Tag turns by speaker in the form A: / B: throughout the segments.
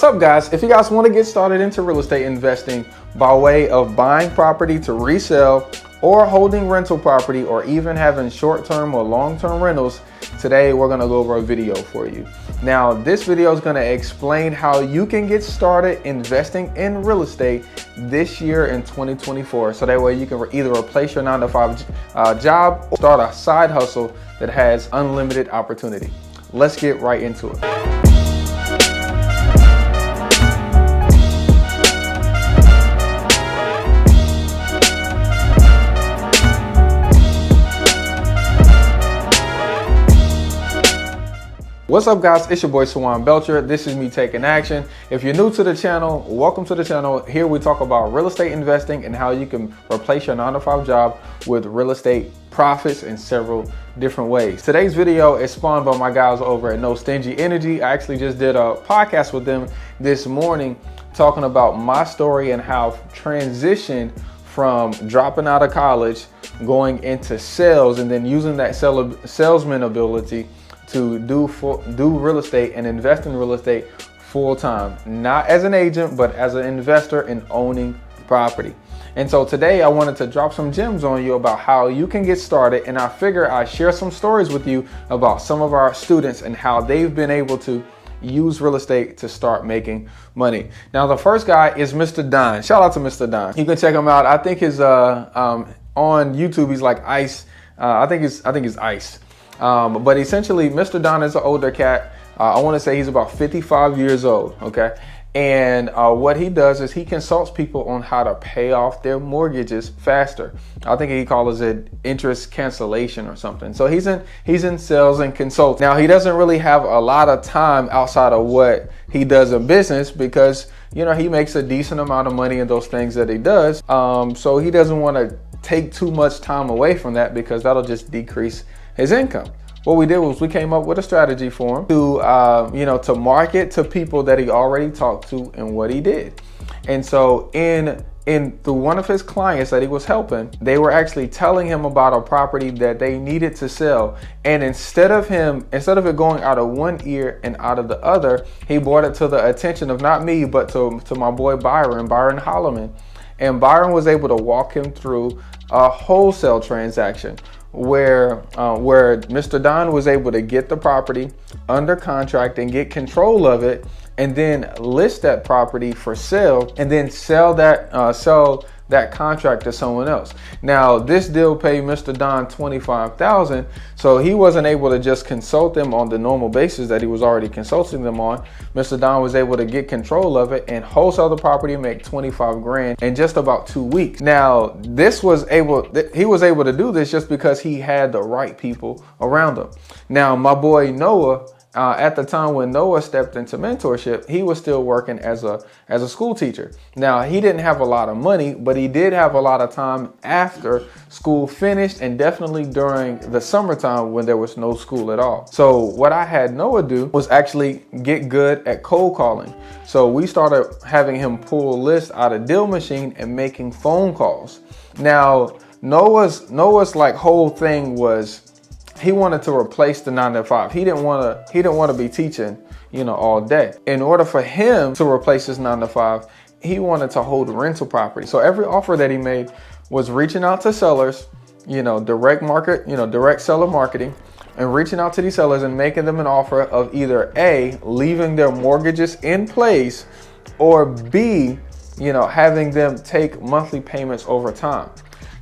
A: What's up, guys? If you guys want to get started into real estate investing by way of buying property to resell or holding rental property or even having short-term or long-term rentals, today we're going to go over a video for you. Now, this video is going to explain how you can get started investing in real estate this year in 2024. So that way you can either replace your 9-to-5 job or start a side hustle that has unlimited opportunity. Let's get right into it. What's up, guys? It's your boy Sawan Belcher. This is me taking action. If you're new to the channel, welcome to the channel. Here we talk about real estate investing and how you can replace your 9-to-5 job with real estate profits in several different ways. Today's video is spawned by my guys over at No Stingy Energy. I actually just did a podcast with them this morning talking about my story and how I've transitioned from dropping out of college, going into sales, and then using that salesman ability to do real estate and invest in real estate full time, not as an agent, but as an investor in owning property. And so today I wanted to drop some gems on you about how you can get started. And I figure I share some stories with you about some of our students and how they've been able to use real estate to start making money. Now, the first guy is Mr. Don. Shout out to Mr. Don. You can check him out. I think his on YouTube he's like Ice. I think it's Ice. But essentially, Mr. Don is an older cat. I want to say he's about 55 years old, okay? And what he does is he consults people on how to pay off their mortgages faster. I think he calls it interest cancellation or something. So he's in sales and consult. Now, he doesn't really have a lot of time outside of what he does in business because, you know, he makes a decent amount of money in those things that he does. So he doesn't want to take too much time away from that because that'll just decrease his income. What we did was we came up with a strategy for him to, to market to people that he already talked to and what he did. And so through one of his clients that he was helping, they were actually telling him about a property that they needed to sell. And instead of it going out of one ear and out of the other, he brought it to the attention of not me, but to my boy Byron Holloman. And Byron was able to walk him through a wholesale transaction where Mr. Don was able to get the property under contract and get control of it, and then list that property for sale, and then sell that contract to someone else. Now, this deal paid Mr. Don $25,000, so he wasn't able to just consult them on the normal basis that he was already consulting them on. Mr. Don was able to get control of it and wholesale the property and make 25 grand in just about 2 weeks. Now, he was able to do this just because he had the right people around him. Now, my boy Noah, at the time when Noah stepped into mentorship, he was still working as a school teacher. Now, he didn't have a lot of money, but he did have a lot of time after school finished and definitely during the summertime when there was no school at all. So what I had Noah do was actually get good at cold calling. So we started having him pull lists out of Deal Machine and making phone calls. Now, Noah's like whole thing was, he wanted to replace the 9-to-5. He didn't want to be teaching, all day. In order for him to replace his 9-to-5, he wanted to hold rental property. So every offer that he made was reaching out to sellers, direct seller marketing, and reaching out to these sellers and making them an offer of either A, leaving their mortgages in place, or B, having them take monthly payments over time.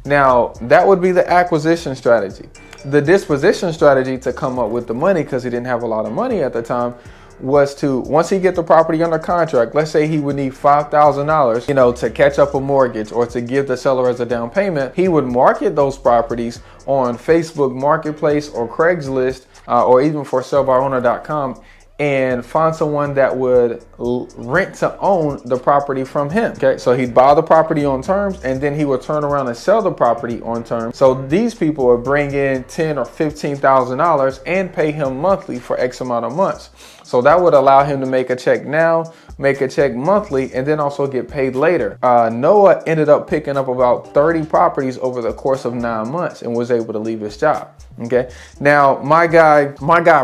A: Now, that would be the acquisition strategy. The disposition strategy to come up with the money, because he didn't have a lot of money at the time, was to, once he get the property under contract, let's say he would need $5,000, to catch up a mortgage or to give the seller as a down payment, he would market those properties on Facebook Marketplace or Craigslist or even for sellbyowner.com and find someone that would rent to own the property from him. Okay, so he'd buy the property on terms and then he would turn around and sell the property on terms. So these people would bring in $10,000 or $15,000 and pay him monthly for X amount of months. So that would allow him to make a check now, make a check monthly, and then also get paid later. Noah ended up picking up about 30 properties over the course of 9 months and was able to leave his job. Okay. Now my guy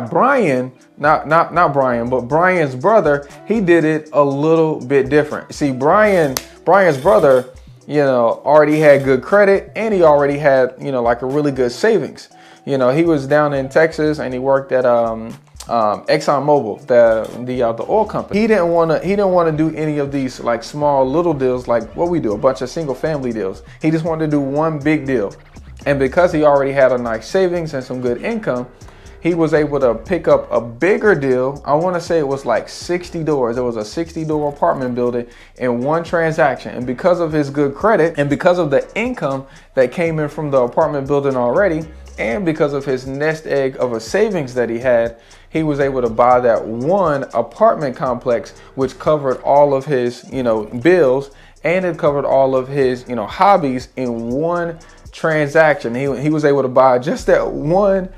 A: Brian, not Brian, but Brian's brother, he did it a little bit different. See, Brian's brother, already had good credit, and he already had, like a really good savings. He was down in Texas, and he worked at ExxonMobil, the oil company. He didn't want to do any of these like small little deals like what we do, a bunch of single family deals. He just wanted to do one big deal. And because he already had a nice savings and some good income, he was able to pick up a bigger deal. I want to say it was like 60 doors. It was a 60-door apartment building in one transaction. And because of his good credit and because of the income that came in from the apartment building already, and because of his nest egg of a savings that he had, he was able to buy that one apartment complex, which covered all of his, bills, and it covered all of his, hobbies in one transaction. He was able to buy just that one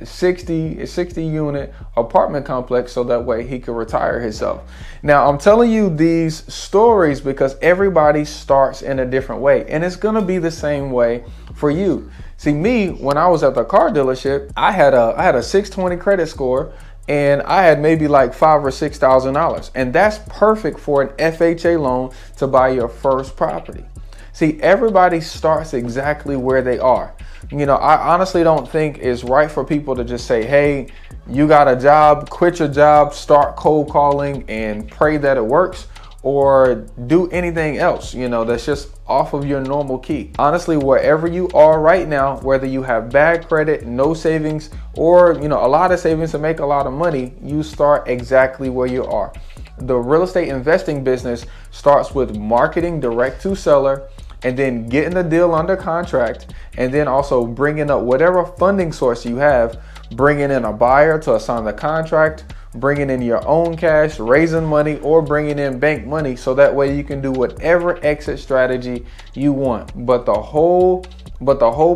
A: 60 unit apartment complex, so that way he could retire himself. Now I'm telling you these stories because everybody starts in a different way, and it's gonna be the same way for you. See, me, when I was at the car dealership, I had a 620 credit score, and I had maybe like $5,000 or $6,000, and that's perfect for an FHA loan to buy your first property. See, everybody starts exactly where they are. I honestly don't think it's right for people to just say, hey, you got a job, quit your job, start cold calling and pray that it works, or do anything else, that's just off of your normal key. Honestly, wherever you are right now, whether you have bad credit, no savings, or, a lot of savings to make a lot of money, you start exactly where you are. The real estate investing business starts with marketing direct to seller, and then getting the deal under contract, and then also bringing up whatever funding source you have, bringing in a buyer to assign the contract, bringing in your own cash, raising money, or bringing in bank money, so that way you can do whatever exit strategy you want. But the whole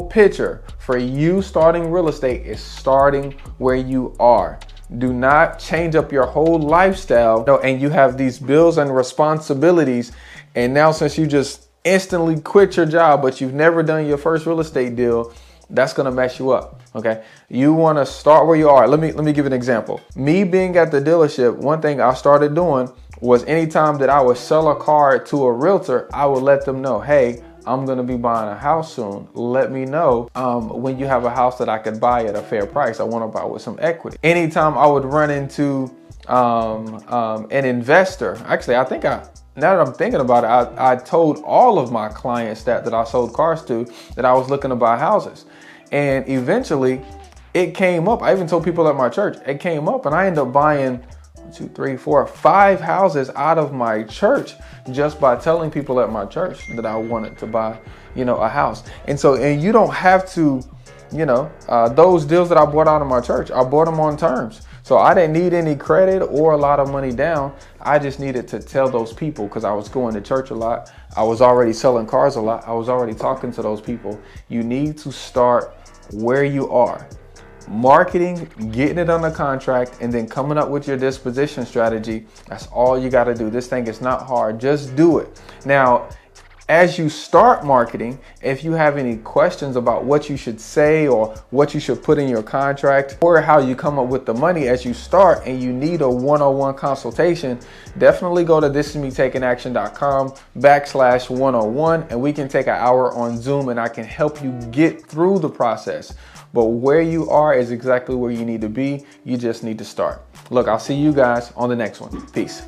A: picture for you starting real estate is starting where you are. Do not change up your whole lifestyle, and you have these bills and responsibilities, and now since you just instantly quit your job, but you've never done your first real estate deal, that's going to mess you up. Okay. You want to start where you are. Let me give you an example. Me being at the dealership, one thing I started doing was anytime that I would sell a car to a realtor, I would let them know, hey, I'm going to be buying a house soon. Let me know when you have a house that I could buy at a fair price. I want to buy with some equity. Anytime I would run into an investor, actually, now that I'm thinking about it, I told all of my clients that I sold cars to that I was looking to buy houses. And eventually it came up. I even told people at my church, it came up, and I ended up buying 1, 2, 3, 4, 5 houses out of my church just by telling people at my church that I wanted to buy, a house. And you don't have to, those deals that I bought out of my church, I bought them on terms. So I didn't need any credit or a lot of money down. I just needed to tell those people because I was going to church a lot. I was already selling cars a lot. I was already talking to those people. You need to start where you are. Marketing, getting it under contract, and then coming up with your disposition strategy. That's all you got to do. This thing is not hard. Just do it. Now, as you start marketing, if you have any questions about what you should say or what you should put in your contract or how you come up with the money as you start, and you need a one-on-one consultation, definitely go to thisismetakingaction.com/101, and we can take an hour on Zoom and I can help you get through the process. But where you are is exactly where you need to be. You just need to start. Look, I'll see you guys on the next one. Peace.